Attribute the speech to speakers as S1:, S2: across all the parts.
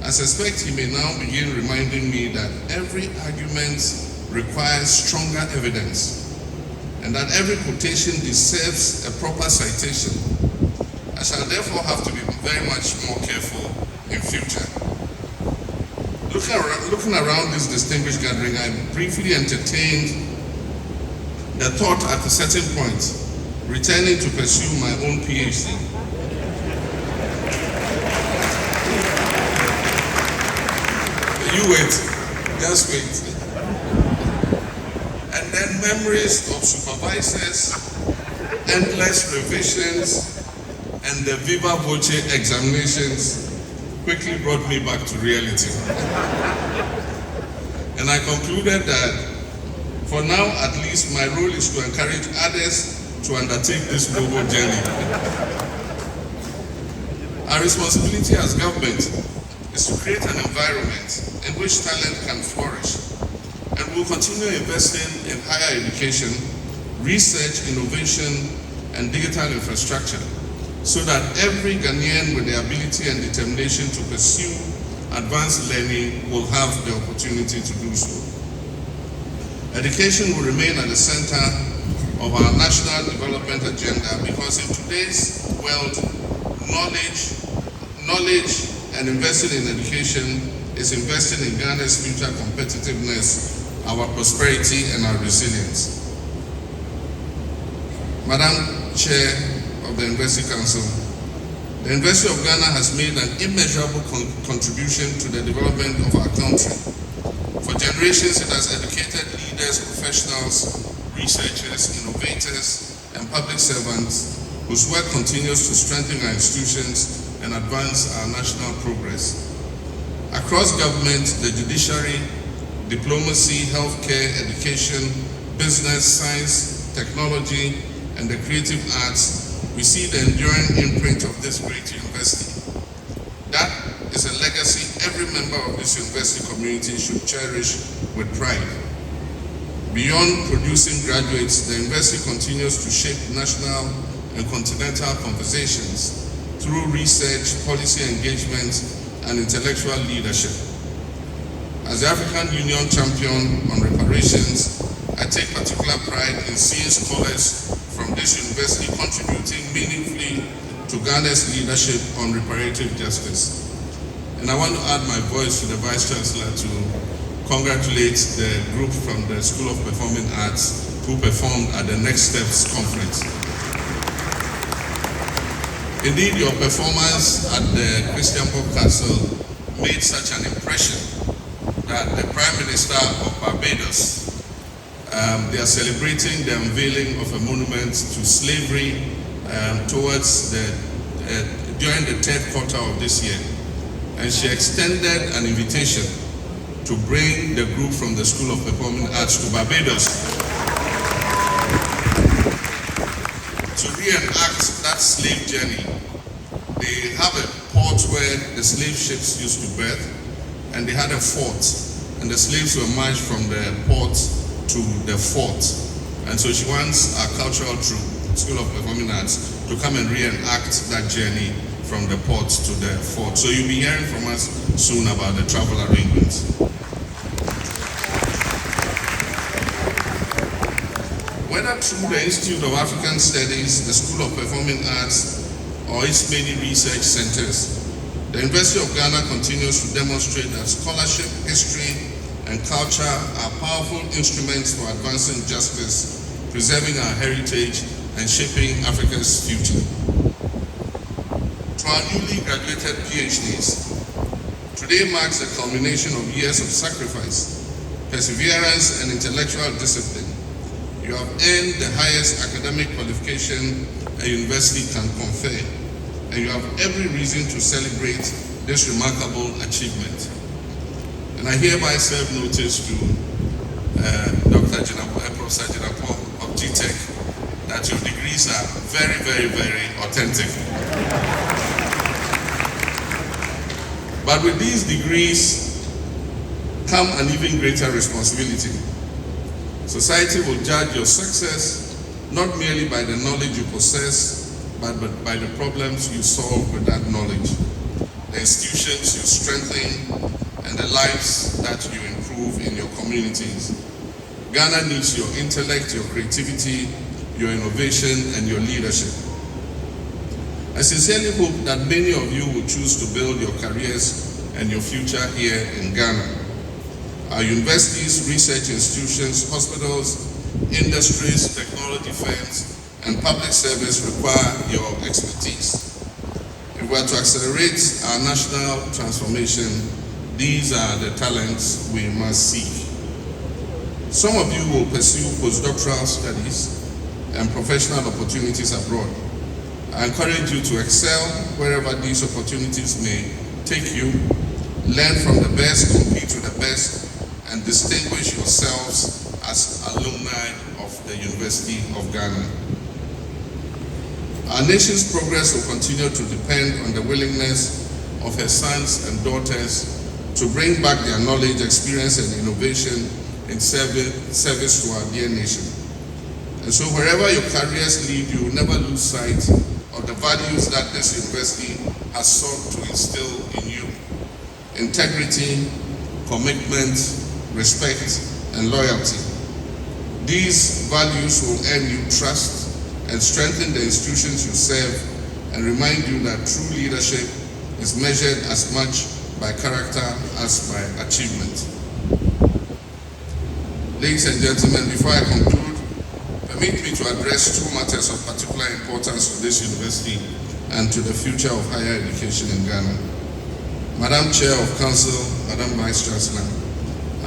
S1: I suspect he may now begin reminding me that every argument requires stronger evidence and that every quotation deserves a proper citation. I shall therefore have to be very much more careful in future. Looking around this distinguished gathering, I briefly entertained the thought at a certain point, returning to pursue my own PhD. You wait, just wait. And then memories of supervisors, endless revisions, and the viva voce examinations quickly brought me back to reality. And I concluded that for now, at least, my role is to encourage others to undertake this global journey. Our responsibility as government is to create an environment in which talent can flourish. And we'll continue investing in higher education, research, innovation, and digital infrastructure so that every Ghanaian with the ability and determination to pursue advanced learning will have the opportunity to do so. Education will remain at the center of our national development agenda because in today's world, knowledge and investing in education is investing in Ghana's future competitiveness, our prosperity, and our resilience. Madam Chair of the University Council, the University of Ghana has made an immeasurable contribution to the development of our country. For generations, it has educated leaders, professionals, researchers, innovators, and public servants whose work continues to strengthen our institutions and advance our national progress. Across government, the judiciary, diplomacy, healthcare, education, business, science, technology, and the creative arts, we see the enduring imprint of this great university. That is a legacy every member of this university community should cherish with pride. Beyond producing graduates, the university continues to shape national and continental conversations through research, policy engagement, and intellectual leadership. As the African Union champion on reparations, I take particular pride in seeing scholars from this university contributing meaningfully to Ghana's leadership on reparative justice. And I want to add my voice to the Vice Chancellor to congratulate the group from the School of Performing Arts who performed at the Next Steps conference. Indeed, your performance at the Christian Pop Castle made such an impression that the Prime Minister of Barbados, they are celebrating the unveiling of a monument to slavery during the third quarter of this year. And she extended an invitation to bring the group from the School of Performing Arts to Barbados to reenact that slave journey. They have a port where the slave ships used to berth, and they had a fort, and the slaves were marched from the port to the fort. And so she wants our cultural troupe, School of Performing Arts, to come and reenact that journey from the port to the fort. So you'll be hearing from us soon about the travel arrangements. Whether through the Institute of African Studies, the School of Performing Arts, or its many research centers, the University of Ghana continues to demonstrate that scholarship, history, and culture are powerful instruments for advancing justice, preserving our heritage, and shaping Africa's future. To our newly graduated PhDs, today marks the culmination of years of sacrifice, perseverance, and intellectual discipline. You have earned the highest academic qualification a university can confer, and you have every reason to celebrate this remarkable achievement. And I hereby serve notice to Professor Jinapo of GTech that your degrees are very, very, very authentic. But with these degrees come an even greater responsibility. Society will judge your success not merely by the knowledge you possess, but by the problems you solve with that knowledge. the institutions you strengthen, and the lives that you improve in your communities. Ghana needs your intellect, your creativity, your innovation, and your leadership. I sincerely hope that many of you will choose to build your careers and your future here in Ghana. Our universities, research institutions, hospitals, industries, technology firms, and public service require your expertise. If we are to accelerate our national transformation, these are the talents we must seek. Some of you will pursue postdoctoral studies and professional opportunities abroad. I encourage you to excel wherever these opportunities may take you. Learn from the best, compete with the best, and distinguish yourselves as alumni of the University of Ghana. Our nation's progress will continue to depend on the willingness of her sons and daughters to bring back their knowledge, experience, and innovation in service to our dear nation. And so wherever your careers lead, you will never lose sight of the values that this university has sought to instill in you: integrity, commitment, respect, and loyalty. These values will earn you trust and strengthen the institutions you serve, and remind you that true leadership is measured as much by character as by achievement. Ladies and gentlemen, before I conclude, permit me to address two matters of particular importance to this university and to the future of higher education in Ghana. Madam Chair of Council, Madam Vice Chancellor,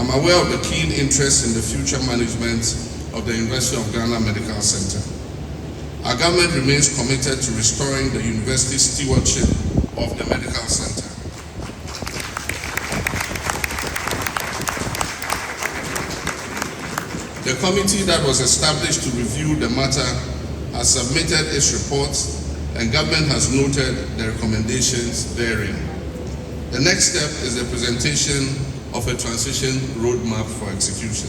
S1: I'm aware of the keen interest in the future management of the University of Ghana Medical Center. Our government remains committed to restoring the university's stewardship of the medical center. The committee that was established to review the matter has submitted its report, and government has noted the recommendations therein. The next step is the presentation of a transition roadmap for execution.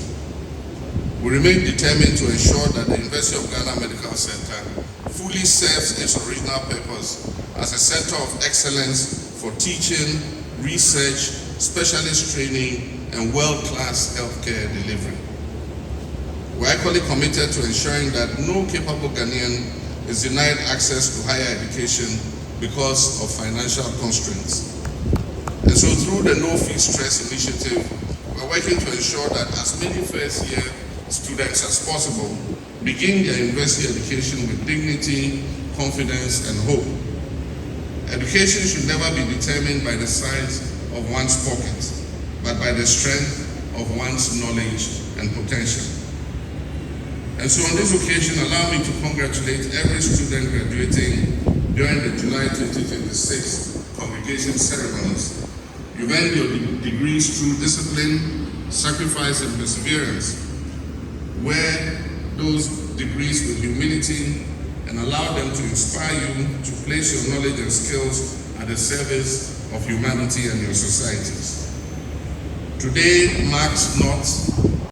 S1: We remain determined to ensure that the University of Ghana Medical Center fully serves its original purpose as a center of excellence for teaching, research, specialist training, and world-class healthcare delivery. We're equally committed to ensuring that no capable Ghanaian is denied access to higher education because of financial constraints. And so through the No Fee Stress initiative, we're working to ensure that as many first-year students as possible begin their university education with dignity, confidence, and hope. Education should never be determined by the size of one's pocket, but by the strength of one's knowledge and potential. And so on this occasion, allow me to congratulate every student graduating during the July 2026 congregation ceremonies. You've earned your degrees through discipline, sacrifice, and perseverance. Wear those degrees with humility and allow them to inspire you to place your knowledge and skills at the service of humanity and your societies. Today marks not